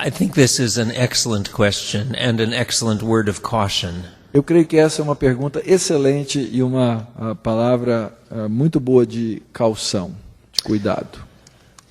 I think this is an excellent question and an excellent word of caution. Eu creio que essa é uma pergunta excelente e uma palavra muito boa de caução, de cuidado.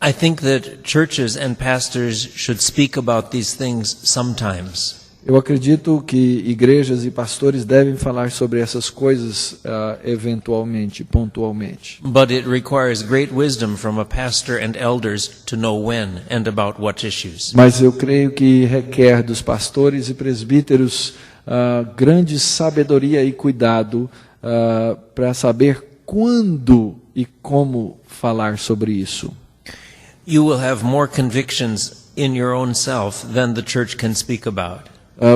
I think that churches and pastors should speak about these things sometimes. Eu acredito que igrejas e pastores devem falar sobre essas coisas eventualmente, pontualmente. But it requires great wisdom from a pastor and elders to know when and about what issues. Mas eu creio que requer dos pastores e presbíteros grande sabedoria e cuidado para saber quando e como falar sobre isso. You will have more convictions in your own self than the church can speak about.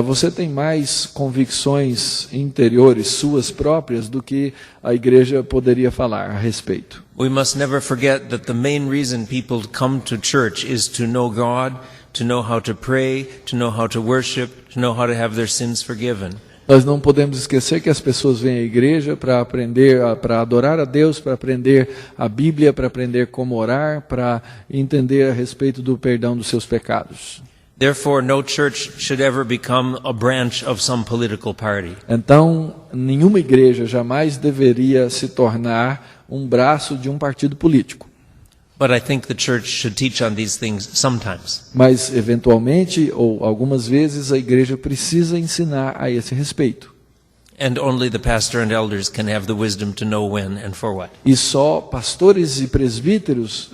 Você tem mais convicções interiores suas próprias do que a igreja poderia falar a respeito. We must never forget that the main reason people come to church is to know God, to know how to pray, to know how to worship, to know how to have their sins forgiven. Nós não podemos esquecer que as pessoas vêm à igreja para aprender, para adorar a Deus, para aprender a Bíblia, para aprender como orar, para entender a respeito do perdão dos seus pecados. Therefore, no church should ever become a branch of some political party. Então, nenhuma igreja jamais deveria se tornar um braço de um partido político. But I think the church should teach on these things sometimes. Mas, eventualmente, ou algumas vezes, a igreja precisa ensinar a esse respeito. And only the pastor and elders can have the wisdom to know when and for what. E só pastores e presbíteros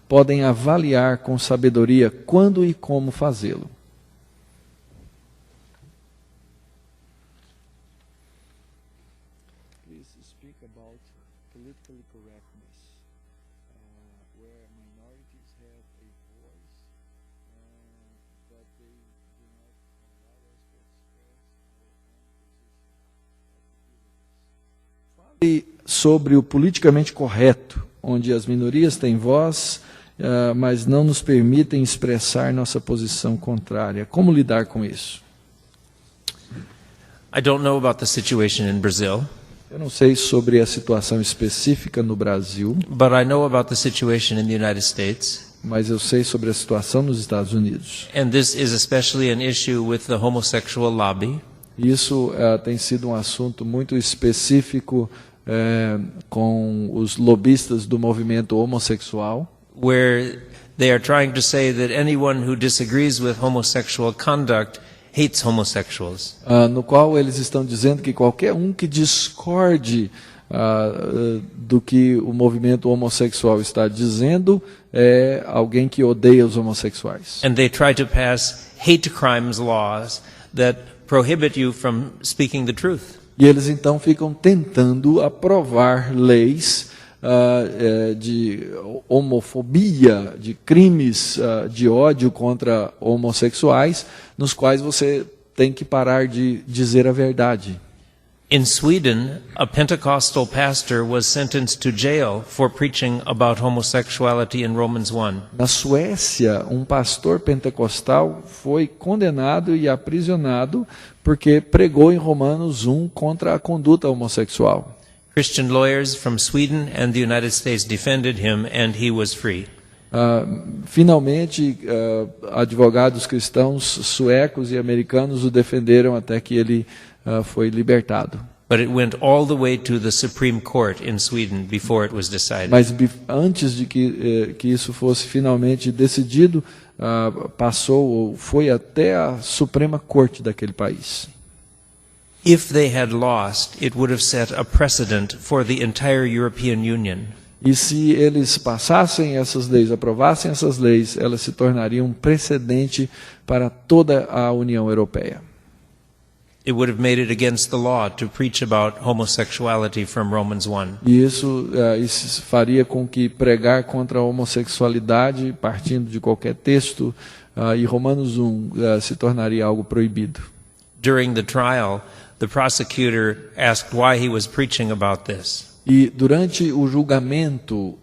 podem avaliar com sabedoria quando e como fazê-lo. Please speak about politically correctness, where minorities have a voice, but they do not allow us to express our own position. Fale sobre o politicamente correto, onde as minorias têm voz, mas não nos permitem expressar nossa posição contrária. Como lidar com isso? I don't know about the situation in Brazil, Eu não sei sobre a situação específica no Brasil, but I know about the situation in the United States. mas eu sei sobre a situação nos Estados Unidos. And this is especially an issue with the homosexual lobby. Isso tem sido um assunto muito específico com os lobistas do movimento homossexual, where they are trying to say that anyone who disagrees with homosexual conduct hates homosexuals. No qual eles estão dizendo que qualquer um que discorde do que o movimento homossexual está dizendo é alguém que odeia os homossexuais. And they try to pass hate crimes laws that prohibit you from speaking the truth. E eles então ficam tentando aprovar leis de homofobia, de crimes de ódio contra homossexuais, nos quais você tem que parar de dizer a verdade. In Sweden, a Pentecostal pastor was sentenced to jail for preaching about homosexuality in Romans 1. Na Suécia, um pastor pentecostal foi condenado e aprisionado porque pregou em Romanos 1 contra a conduta homossexual. Christian lawyers from Sweden and the United States defended him and he was free. Finalmente, advogados cristãos suecos e americanos o defenderam até que ele foi libertado. But it went all the way to the Supreme Court in Sweden before it was decided. Mas antes de que isso fosse finalmente decidido, foi até a Suprema Corte daquele país. If they had lost, it would have set a precedent for the entire European Union. E se eles passassem essas leis, aprovassem essas leis, elas se tornariam um precedente para toda a União Europeia. It would have made it against the law to preach about homosexuality from Romans 1. E isso faria com que pregar contra a homossexualidade, partindo de qualquer texto, e Romanos 1 se tornaria algo proibido. During the trial, the prosecutor asked why he was preaching about this. E durante o julgamento,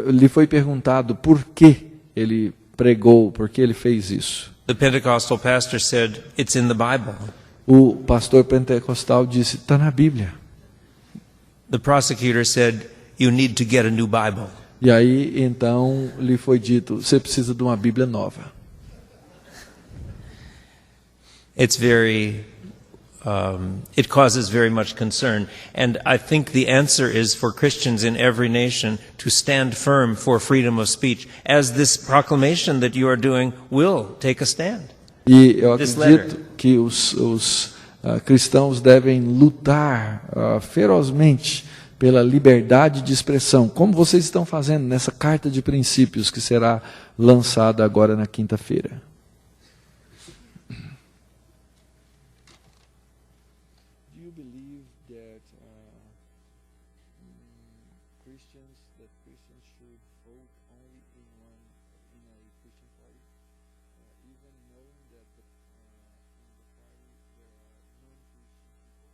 lhe foi perguntado por que ele pregou, por que ele fez isso. The Pentecostal pastor said, "It's in the Bible." O pastor pentecostal disse, está na Bíblia. The prosecutor said, "You need to get a new Bible." E aí, então, lhe foi dito, você precisa de uma Bíblia nova. It causes very much concern. And I think the answer is for Christians in every nation to stand firm for freedom of speech, as this proclamation that you are doing will take a stand. E eu This acredito letter. que os cristãos devem lutar ferozmente pela liberdade de expressão, como vocês estão fazendo nessa carta de princípios que será lançada agora na quinta-feira. Do you believe that Christians should vote only in a Christian party, even knowing that in the party there are non-Christian people?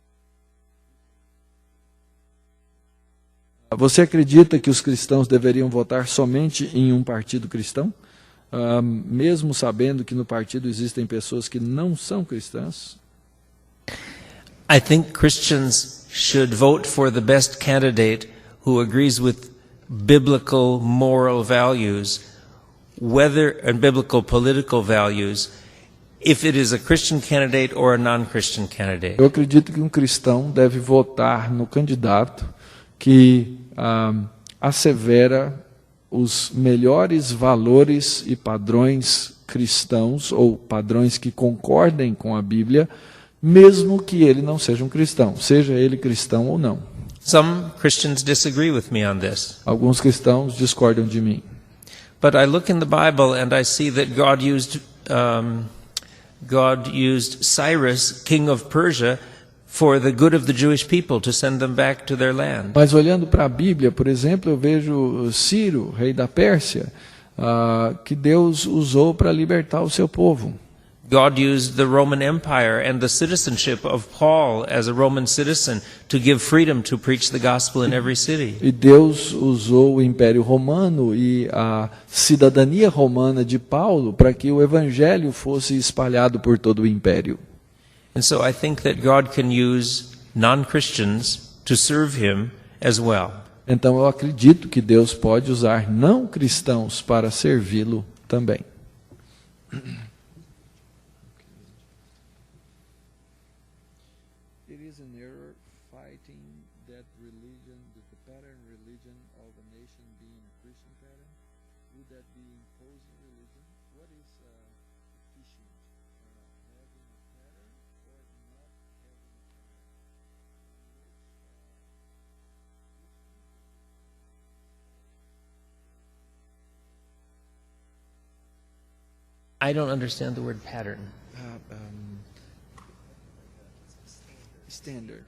Você acredita que os cristãos deveriam votar somente em um partido cristão, mesmo sabendo que no partido existem pessoas que não são cristãs? I think Christians should vote for the best candidate who agrees with biblical moral values, and biblical political values, if it is a Christian candidate or a non-Christian candidate. Eu acredito que um cristão deve votar no candidato que assevera os melhores valores e padrões cristãos, ou padrões que concordem com a Bíblia, mesmo que ele não seja um cristão, seja ele cristão ou não. Some Christians disagree with me on this. Alguns cristãos discordam de mim. But I look in the Bible and I see that God used Cyrus, king of Persia, for the good of the Jewish people, to send them back to their land. Mas olhando para a Bíblia, por exemplo, eu vejo Ciro, rei da Pérsia, que Deus usou para libertar o seu povo. God used the Roman Empire and the citizenship of Paul as a Roman citizen to give freedom to preach the gospel in every city. E Deus usou o Império Romano e a cidadania romana de Paulo para que o evangelho fosse espalhado por todo o império. And so I think that God can use non-Christians to serve him as well. Então eu acredito que Deus pode usar não cristãos para servi-lo também. It is an error fighting that religion, that the pattern religion of a nation being a Christian pattern. Would that be imposing religion? What is efficient? Having a pattern or not having a pattern? I don't understand the word pattern. Standard.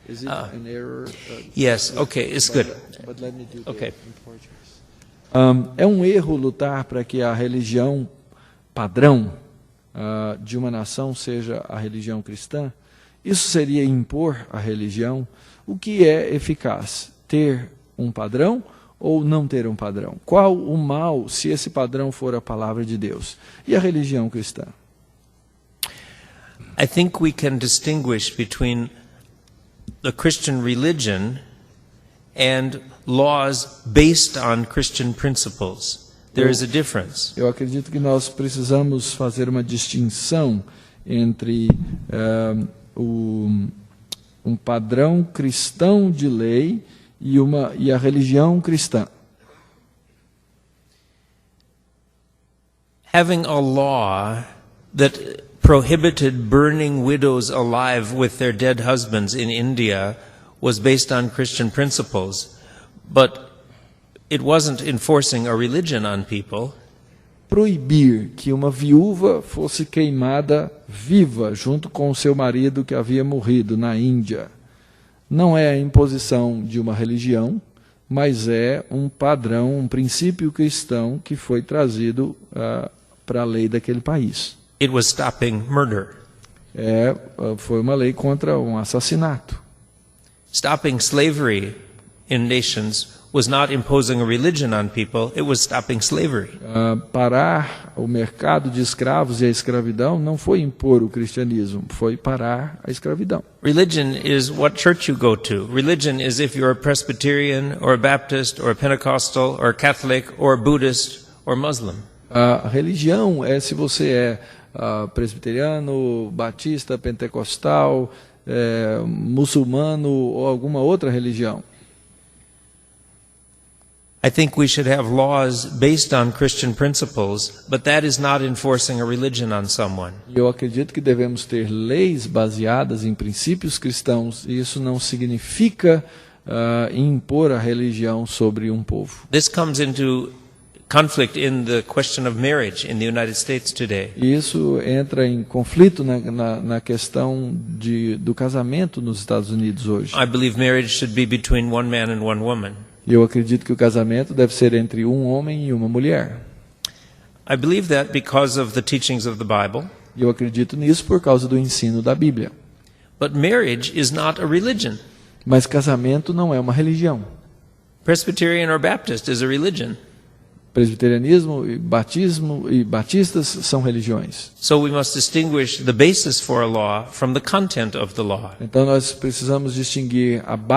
Is it an error? Yes, okay, it's good. But let me do Okay. in Portuguese. É um erro lutar para que a religião padrão de uma nação seja a religião cristã. Isso seria impor a religião. O que é eficaz? Ter um padrão ou não ter um padrão? Qual o mal se esse padrão for a palavra de Deus? E a religião cristã? I think we can distinguish between the Christian religion and laws based on Christian principles. There is a difference. Eu acredito que nós precisamos fazer uma distinção entre um padrão cristão de lei e a religião cristã. Having a law that prohibited burning widows alive with their dead husbands in India was based on Christian principles, but it wasn't enforcing a religion on people. Proibir que uma viúva fosse queimada viva junto com o seu marido que havia morrido na Índia não é a imposição de uma religião, mas é um padrão, um princípio cristão que foi trazido para a lei daquele país. It was stopping murder. Foi uma lei contra um assassinato. Stopping slavery in nations was not imposing a religion on people, it was stopping slavery. Parar o mercado de escravos e a escravidão não foi impor o cristianismo, foi parar a escravidão. Religion is what church you go to. Religion is if you're a Presbyterian or a Baptist or a Pentecostal or a Catholic or a Buddhist or Muslim. A religião é se você é presbiteriano, batista, pentecostal, muçulmano ou alguma outra religião. I think we should have laws based on Christian principles, but that is not enforcing a religion on someone. Eu acredito que devemos ter leis baseadas em princípios cristãos, e isso não significa impor a religião sobre um povo. This comes into conflict in the question of marriage in the United States today. E isso entra em conflito na questão do casamento nos Estados Unidos hoje. I believe marriage should be between one man and one woman. E eu acredito que o casamento deve ser entre um homem e uma mulher. I believe that because of the teachings of the Bible. E eu acredito nisso por causa do ensino da Bíblia. But marriage is not a religion. Mas casamento não é uma religião. Presbyterian or Baptist is a religion. Presbiterianismo e batismo e batistas são religiões. So we must distinguish the basis for a law from the content of the law. Então nós precisamos distinguir a base